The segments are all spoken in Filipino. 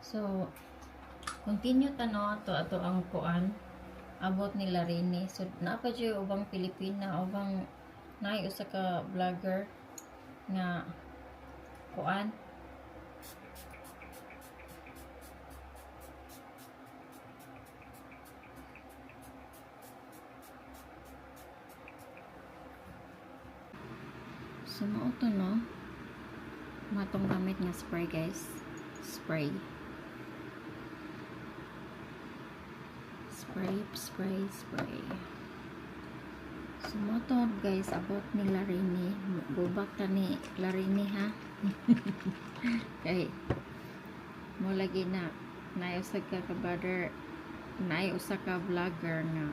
So, continue no to ato ang kuan abot nila rini. So, naapa dyan ubang Pilipina, ubang naay usa ka vlogger nga kuan. So, mauto no. Matong gamit nga spray guys. Spray. Spray. So, motor guys, abot ni Larini. Bubak ta ni Larini ha. Okay. Mo lagi na naayusa ka brother, naayusa ka vlogger nga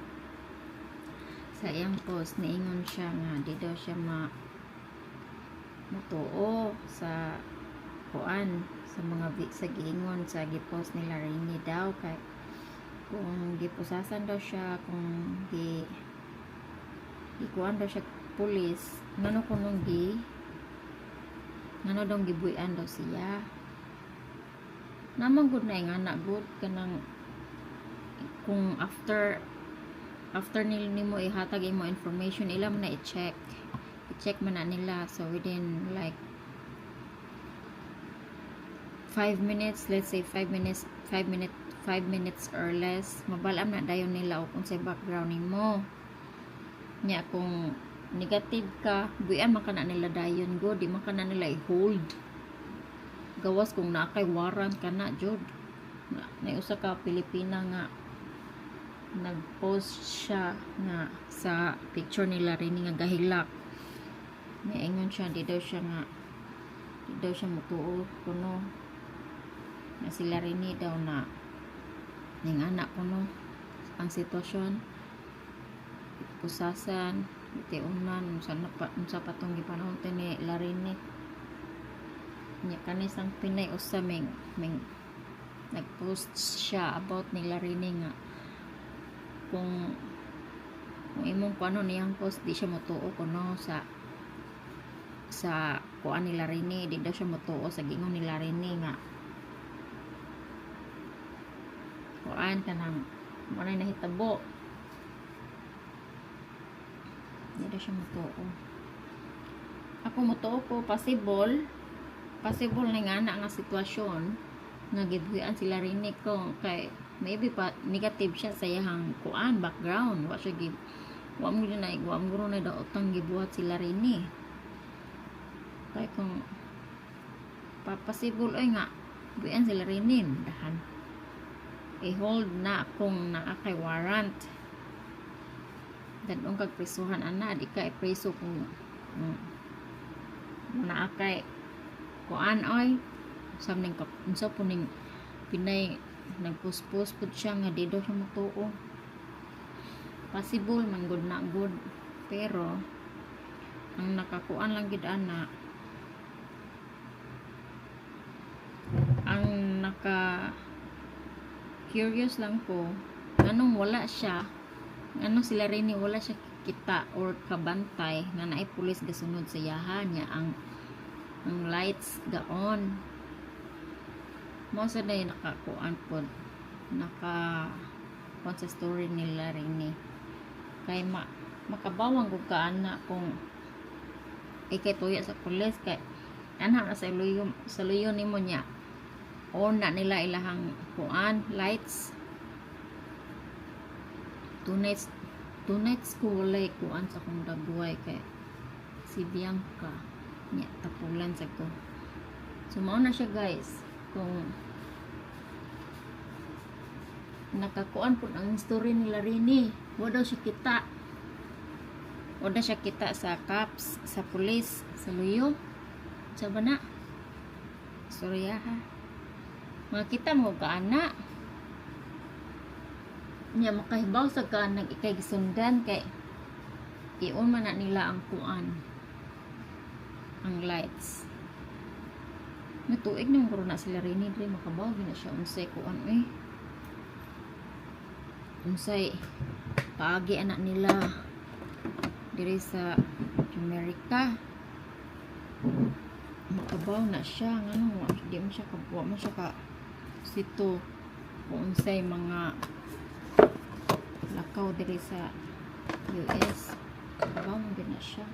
sa iyang post niingon siya nga di daw siya mutuo sa kuan sa mga sa giingon sa gipost ni Larini daw kay kung gipusasan daw siya, kung kuan daw siya pulis, ngano kunong ngano daw gibuyan daw siya. Namang good na nga na good kanang kung after nimo ihatag imo information ila man na i-check man na nila. So within like 5 minutes, let's say 5 minutes or less, mabalam na dayon nila o kung sa background nimo nya. Kung negative ka, buyan man kana nila dayon go, di man kana nila i-hold gawas kung nakay warrant kana jud. Na usa ka Pilipina nga nag-post siya nga sa picture nila rini nga gahilak. Naingon siya di daw siya mutuo kuno na sila rini daw na ning anak kuno ang sitwasyon pusasan tiunan unsa patong gipanahon ni Larini nya kanisang Pinay usa ming nagpost siya about ni Larini nga kung imong kuno niyang post di siya motuo kuno sa kuan ni Larini, di daw siya motuo sa gingon ni Larini nga kuan kanang manay nahitabo, di daw siya motuo. Ako motuo ko possible na nga sitwasyon nga gibuyan sila Larini ko kay maybe pa negative siya sa iyang kuan background, wa mo na daw utang gibuhat sila Larini. Kaya kung papasibol ay nga buyan sila Larini dahan i-hold na kung naakay warrant dadong kag prisuhan ana, di ka ipreso kung naakay kuan oy something unsa po ning Pinay nagpuspos pud siya nga di daw siya motuo. Possible man good na good, pero ang nakakuan lang gid ana, ang curious lang ko anong wala siya, ano sila rin wala siya kita or kabantay nga naay pulis gasunod sa yahan niya, ang lights gaon mo sa day nakakuan pod naka sa story nila rin kay makabawang kung kaana kung ikay tuya sa pulis kay anha na sa luyo nimo niya on na nila ilahang kuan lights. 2 nights ko walay kuan sa kong dagway kay si Bianca niya tapulan sa ko. So mao na siya guys, kung nakakuan po ang story nila Larini, wala siya kita sa cops, sa police, sa luyo sa bana storya ha mga kita mo kaana niya makahibaw sa kanang ikay gisundan kay iyon man na nila ang kuan ang lights natuig nang kuro na sila Larini dre makabaw gina siya unsay kuan unsay paagi anak nila diri sa America makabaw na siya ngano di mo siya kabuwa mo siya ka sito kung unsay mga lakaw diri sa US. Trabaho mo din na siya.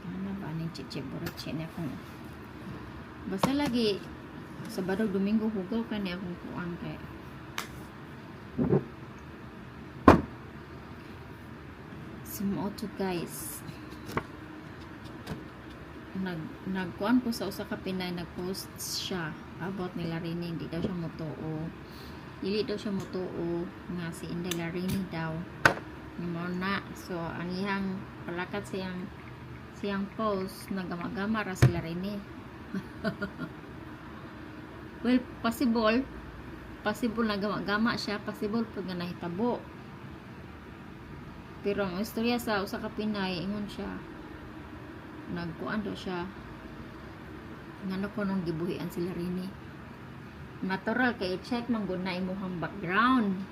Ano ba ning chiche-buriche na kung basta lagi Sabado, Domingo, hugaw ka niya akong kuang kay sumoto guys. Nagkuan ko sa usa ka Pinay, nagpost siya about nila Rini, hindi daw siya motoo. Dili daw siya motoo nga si Inday Larini daw. Mo na. So ang iyang palakat siyang post nagama-gama ra sila Rini. Well, possible na gama-gama siya, possible pag nga nahitabo. Pero ang istorya sa usa ka Pinay, ingon siya nagkuan daw siya ngano ko nung gibuhian sila Rini. Natural kay check man gud na imong background,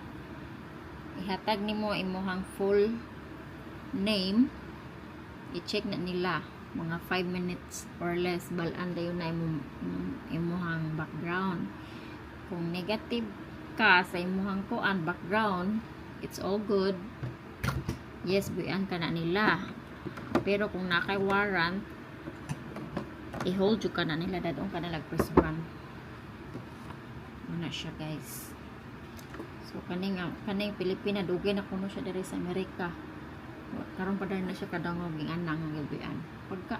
ihatag nimo imong full name, i-check na nila mga 5 minutes or less balaan dayon na imong background. Kung negative ka sa imong kuan background, it's all good, yes, buyan ka na nila. Pero kung nakay warrant, i-hold you ka na nila, dadong ka na nagpresuhan. Ano siya guys. So kaning Pilipina dugay na kuno siya diri sa Amerika. Karon pa na siya kadangog ng anang gabian. Pagka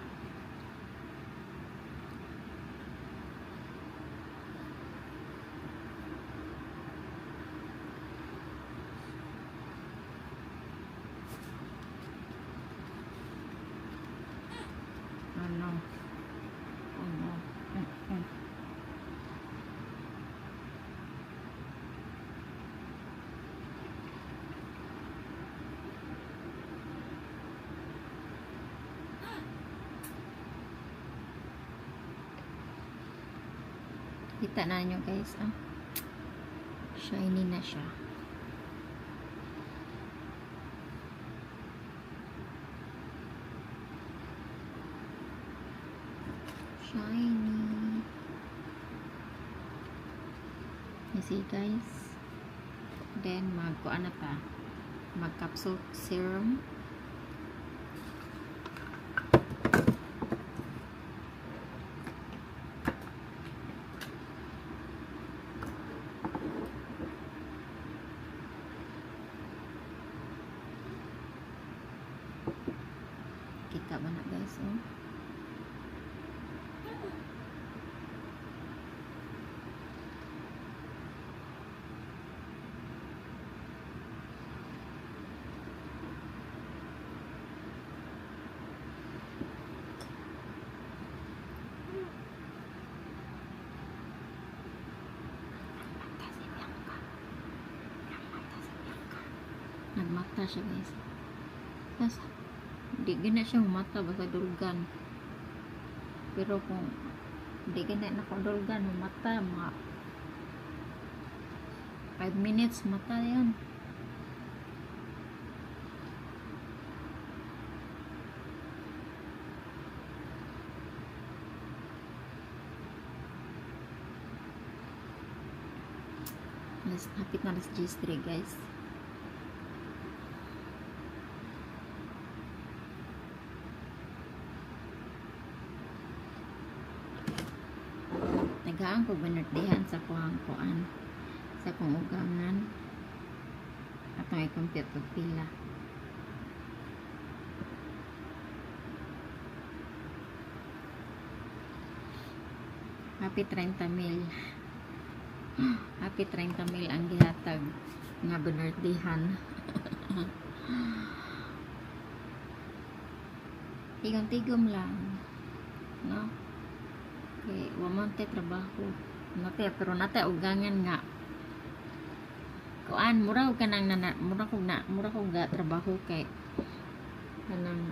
ano kita na nyo guys, shiny na siya. Shiny. You see guys, then magkuan na ta, mag capsule serum. Kita ba na guys, nagmata siya guys. Tapos di gina siya mata, basta dulgan. Pero kung di gina nakadulgan mata, mga 5 minutes mata yan. Hapit na alas G3 guys. Nagaan ko binardihan sa kuang kuan sa kong ugangan atong i-compute og pila. Happy 30 mil. Happy 30 mil ang gihatag nga binardihan. Tigom-tigom lang, no? Okay, wamonte trabaho nate, pero nate ugangan nga kuan mura og kanang mura ko ga trabaho kay kanang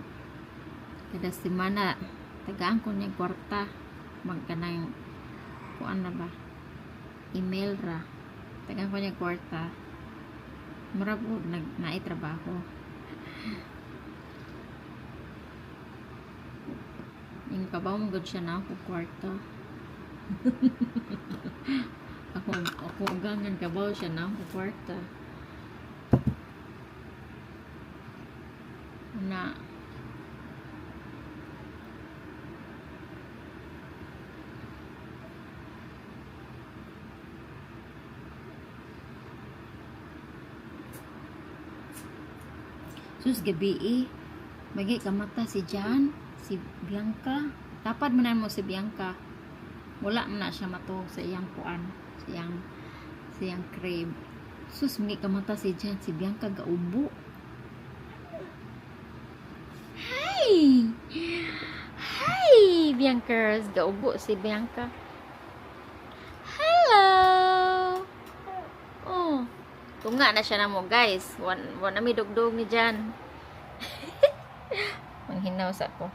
kada semana tagaan ko ni kwarta magkanang kuan na ba email ra, tagaan ko ni kwarta mura po naay trabaho. Yung kabaw mo gud siya na ako kwarta. Ako gangan kabaw siya na ang kwarta. Na sus gabi bagi kamata si Jan, si Bianca. Tapad man mo si Bianca. Wala man na siya matog sa iyang kuan, sa iyang crib. Sus magi kamata si Jan, si Bianca gaubo. Hi! Hi, Bianca. Gaubo si Bianca. Hello! Oh, tunga na siya na mo, guys. Wan na may dugdog ni Jan. Manghinaw sa ko.